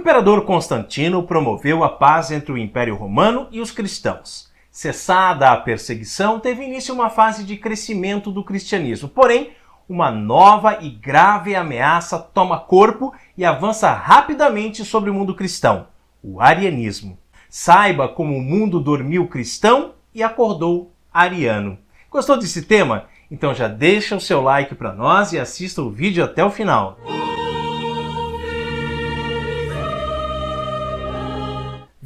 imperador Constantino promoveu a paz entre o Império Romano e os cristãos. Cessada a perseguição, teve início uma fase de crescimento do cristianismo. Porém, uma nova e grave ameaça toma corpo e avança rapidamente sobre o mundo cristão: o arianismo. Saiba como o mundo dormiu cristão e acordou ariano. Gostou desse tema? Então já deixa o seu like para nós e assista o vídeo até o final.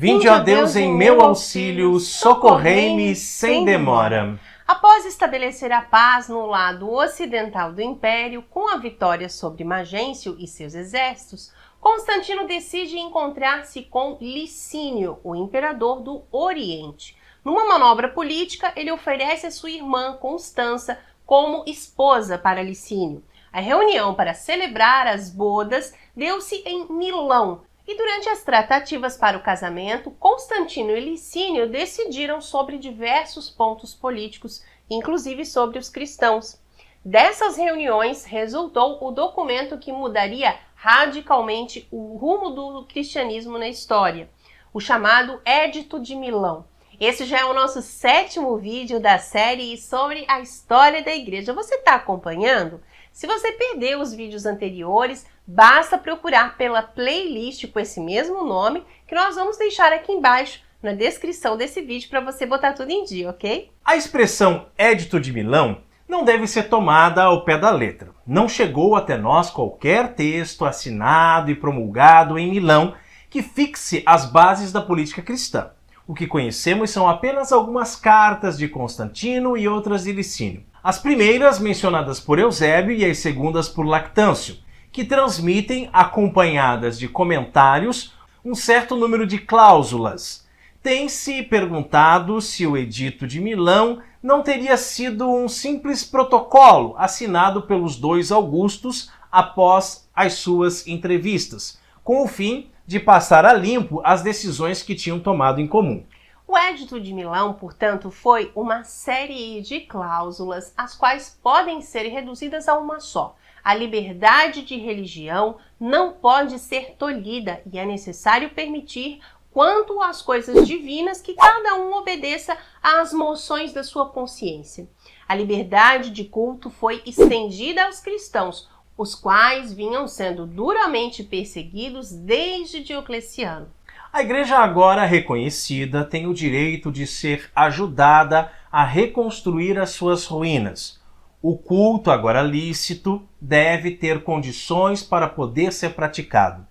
Vinde, ó Deus, em meu auxílio, socorrei-me sem demora. Após estabelecer a paz no lado ocidental do Império, com a vitória sobre Magêncio e seus exércitos, Constantino decide encontrar-se com Licínio, o imperador do Oriente. Numa manobra política, ele oferece a sua irmã Constança como esposa para Licínio. A reunião para celebrar as bodas deu-se em Milão. E durante as tratativas para o casamento, Constantino e Licínio decidiram sobre diversos pontos políticos, inclusive sobre os cristãos. Dessas reuniões resultou o documento que mudaria radicalmente o rumo do cristianismo na história, o chamado Édito de Milão. Esse já é o nosso 7º vídeo da série sobre a história da igreja. Você está acompanhando? Se você perdeu os vídeos anteriores, basta procurar pela playlist com esse mesmo nome, que nós vamos deixar aqui embaixo na descrição desse vídeo para você botar tudo em dia, ok? A expressão Édito de Milão não deve ser tomada ao pé da letra. Não chegou até nós qualquer texto assinado e promulgado em Milão que fixe as bases da política cristã. O que conhecemos são apenas algumas cartas de Constantino e outras de Licínio. As primeiras mencionadas por Eusébio e as segundas por Lactâncio, que transmitem, acompanhadas de comentários, um certo número de cláusulas. Tem-se perguntado se o Edito de Milão não teria sido um simples protocolo assinado pelos dois Augustos após as suas entrevistas, com o fim de passar a limpo as decisões que tinham tomado em comum. O Édito de Milão, portanto, foi uma série de cláusulas, as quais podem ser reduzidas a uma só. A liberdade de religião não pode ser tolhida e é necessário permitir, quanto às coisas divinas, que cada um obedeça às moções da sua consciência. A liberdade de culto foi estendida aos cristãos, os quais vinham sendo duramente perseguidos desde Diocleciano. A igreja agora reconhecida tem o direito de ser ajudada a reconstruir as suas ruínas. O culto, agora lícito, deve ter condições para poder ser praticado.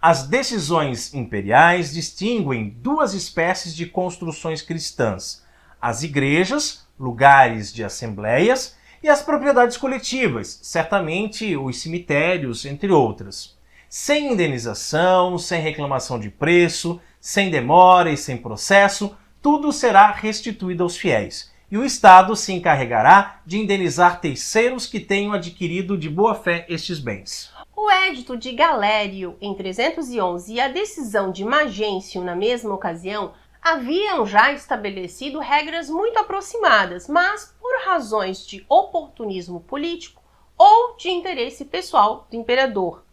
As decisões imperiais distinguem duas espécies de construções cristãs: as igrejas, lugares de assembleias, e as propriedades coletivas, certamente os cemitérios, entre outras. Sem indenização, sem reclamação de preço, sem demora e sem processo, tudo será restituído aos fiéis, e o Estado se encarregará de indenizar terceiros que tenham adquirido de boa fé estes bens. O Édito de Galério, em 311, e a decisão de Magêncio, na mesma ocasião, haviam já estabelecido regras muito aproximadas, mas por razões de oportunismo político ou de interesse pessoal do imperador.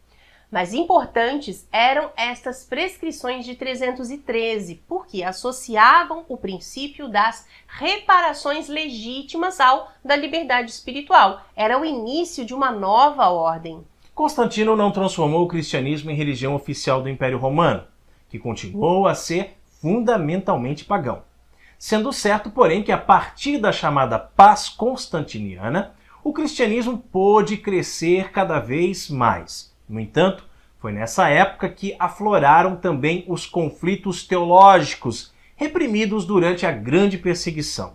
Mas importantes eram estas prescrições de 313, porque associavam o princípio das reparações legítimas ao da liberdade espiritual. Era o início de uma nova ordem. Constantino não transformou o cristianismo em religião oficial do Império Romano, que continuou a ser fundamentalmente pagão. Sendo certo, porém, que a partir da chamada Paz Constantiniana, o cristianismo pôde crescer cada vez mais. No entanto, foi nessa época que afloraram também os conflitos teológicos reprimidos durante a grande perseguição.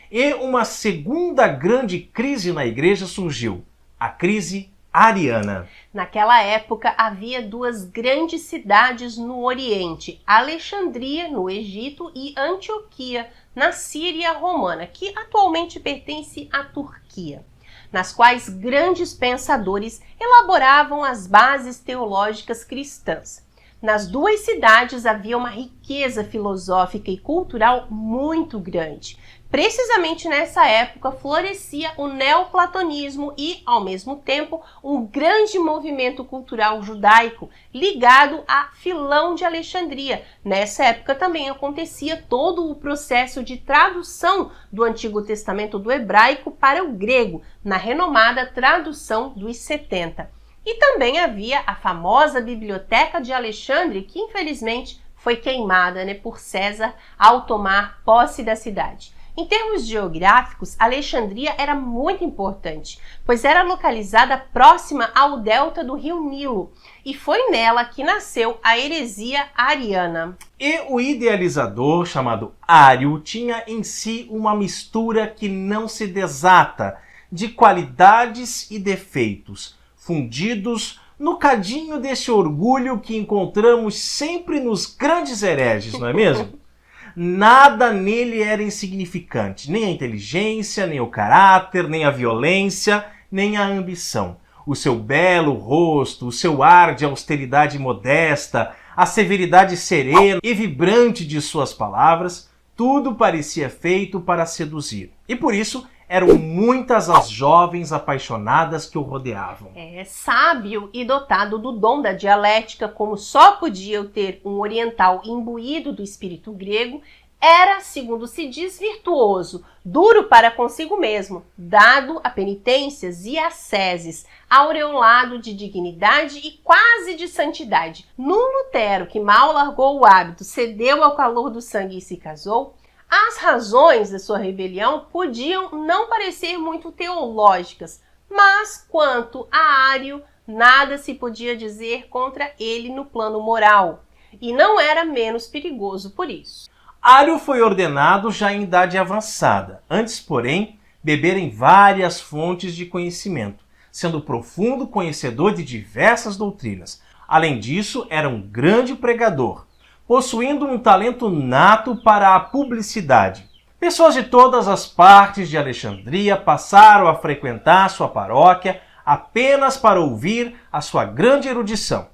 E uma segunda grande crise na igreja surgiu, a crise ariana. Naquela época havia duas grandes cidades no Oriente, Alexandria, no Egito, e Antioquia, na Síria romana, que atualmente pertence à Turquia, nas quais grandes pensadores elaboravam as bases teológicas cristãs. Nas duas cidades havia uma riqueza filosófica e cultural muito grande. Precisamente nessa época florescia o neoplatonismo e, ao mesmo tempo, um grande movimento cultural judaico ligado a Filão de Alexandria. Nessa época também acontecia todo o processo de tradução do Antigo Testamento do hebraico para o grego, na renomada tradução dos 70. E também havia a famosa Biblioteca de Alexandre, que infelizmente foi queimada, por César ao tomar posse da cidade. Em termos geográficos, Alexandria era muito importante, pois era localizada próxima ao delta do rio Nilo, e foi nela que nasceu a heresia ariana. E o idealizador, chamado Ário, tinha em si uma mistura que não se desata de qualidades e defeitos, fundidos no cadinho desse orgulho que encontramos sempre nos grandes hereges, não é mesmo? Nada nele era insignificante, nem a inteligência, nem o caráter, nem a violência, nem a ambição. O seu belo rosto, o seu ar de austeridade modesta, a severidade serena e vibrante de suas palavras, tudo parecia feito para seduzir. E por isso eram muitas as jovens apaixonadas que o rodeavam. Sábio e dotado do dom da dialética, como só podia ter um oriental imbuído do espírito grego, era, segundo se diz, virtuoso, duro para consigo mesmo, dado a penitências e asceses, aureolado de dignidade e quase de santidade. No Lutero, que mal largou o hábito, cedeu ao calor do sangue e se casou, as razões da sua rebelião podiam não parecer muito teológicas, mas quanto a Ário, nada se podia dizer contra ele no plano moral, e não era menos perigoso por isso. Ário foi ordenado já em idade avançada, antes, porém, beber em várias fontes de conhecimento, sendo profundo conhecedor de diversas doutrinas. Além disso, era um grande pregador, possuindo um talento nato para a publicidade. Pessoas de todas as partes de Alexandria passaram a frequentar sua paróquia apenas para ouvir a sua grande erudição.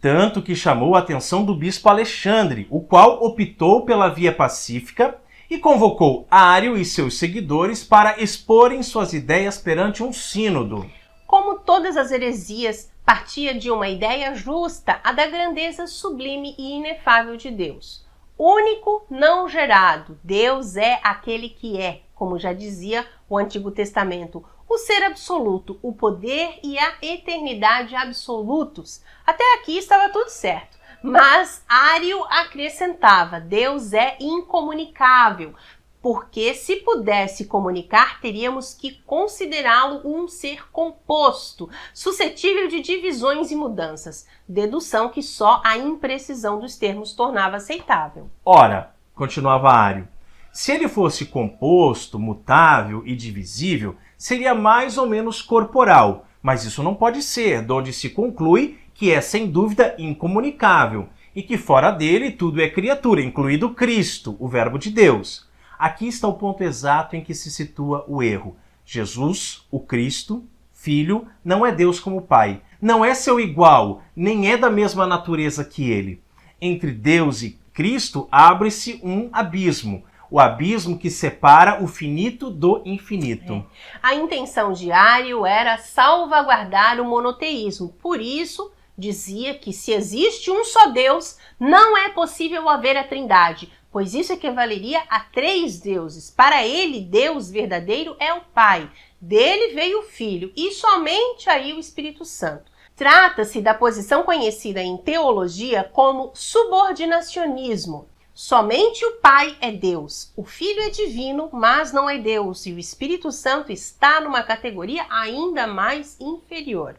Tanto que chamou a atenção do bispo Alexandre, o qual optou pela via pacífica e convocou Ário e seus seguidores para exporem suas ideias perante um sínodo. Como todas as heresias, partia de uma ideia justa, a da grandeza sublime e inefável de Deus. Único, não gerado, Deus é aquele que é, como já dizia o Antigo Testamento, o ser absoluto, o poder e a eternidade absolutos. Até aqui estava tudo certo, mas Ário acrescentava, Deus é incomunicável, porque se pudesse comunicar, teríamos que considerá-lo um ser composto, suscetível de divisões e mudanças, dedução que só a imprecisão dos termos tornava aceitável. Ora, continuava Ário, se ele fosse composto, mutável e divisível, seria mais ou menos corporal, mas isso não pode ser, de onde se conclui que é sem dúvida incomunicável, e que fora dele tudo é criatura, incluído Cristo, o Verbo de Deus. Aqui está o ponto exato em que se situa o erro. Jesus, o Cristo, Filho, não é Deus como Pai. Não é seu igual, nem é da mesma natureza que ele. Entre Deus e Cristo abre-se um abismo. O abismo que separa o finito do infinito. A intenção de Ário era salvaguardar o monoteísmo. Por isso, dizia que se existe um só Deus, não é possível haver a Trindade, pois isso equivaleria a 3 deuses. Para ele, Deus verdadeiro é o Pai, dele veio o Filho e somente aí o Espírito Santo. Trata-se da posição conhecida em teologia como subordinacionismo. Somente o Pai é Deus, o Filho é divino, mas não é Deus, e o Espírito Santo está numa categoria ainda mais inferior.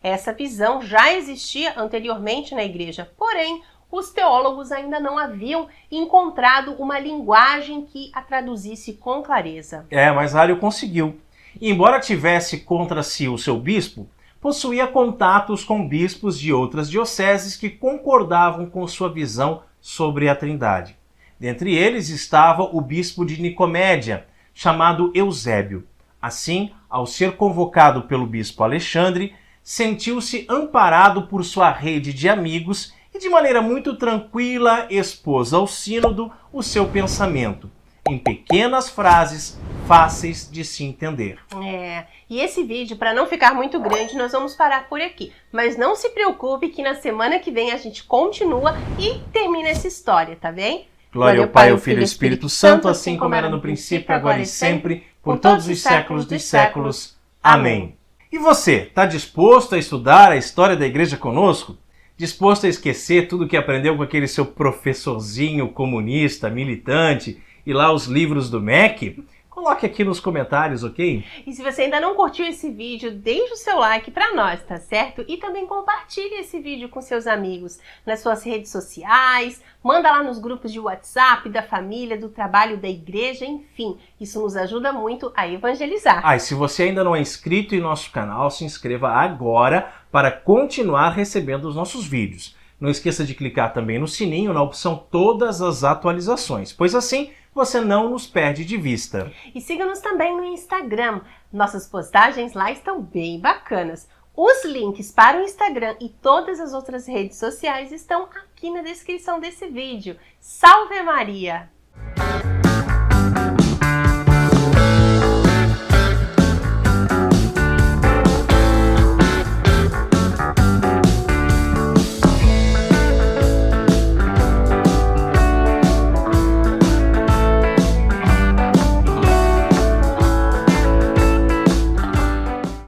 Essa visão já existia anteriormente na Igreja, porém, os teólogos ainda não haviam encontrado uma linguagem que a traduzisse com clareza. Mas Ário conseguiu. E embora tivesse contra si o seu bispo, possuía contatos com bispos de outras dioceses que concordavam com sua visão sobre a Trindade. Dentre eles estava o bispo de Nicomédia, chamado Eusébio. Assim, ao ser convocado pelo bispo Alexandre, sentiu-se amparado por sua rede de amigos e de maneira muito tranquila expôs ao sínodo o seu pensamento, em pequenas frases fáceis de se entender. E esse vídeo, para não ficar muito grande, nós vamos parar por aqui. Mas não se preocupe que na semana que vem a gente continua e termina essa história, tá bem? Glória ao Pai, ao Filho e ao Espírito Santo, assim como era no princípio, agora e sempre, por todos os séculos dos séculos. Amém. E você, está disposto a estudar a história da igreja conosco? Disposto a esquecer tudo que aprendeu com aquele seu professorzinho comunista, militante, e lá os livros do MEC? Coloque aqui nos comentários, ok? E se você ainda não curtiu esse vídeo, deixe o seu like pra nós, tá certo? E também compartilhe esse vídeo com seus amigos nas suas redes sociais, manda lá nos grupos de WhatsApp, da família, do trabalho, da igreja, enfim. Isso nos ajuda muito a evangelizar. E se você ainda não é inscrito em nosso canal, se inscreva agora para continuar recebendo os nossos vídeos. Não esqueça de clicar também no sininho na opção Todas as Atualizações, pois assim você não nos perde de vista. E siga-nos também no Instagram. Nossas postagens lá estão bem bacanas. Os links para o Instagram e todas as outras redes sociais estão aqui na descrição desse vídeo. Salve Maria!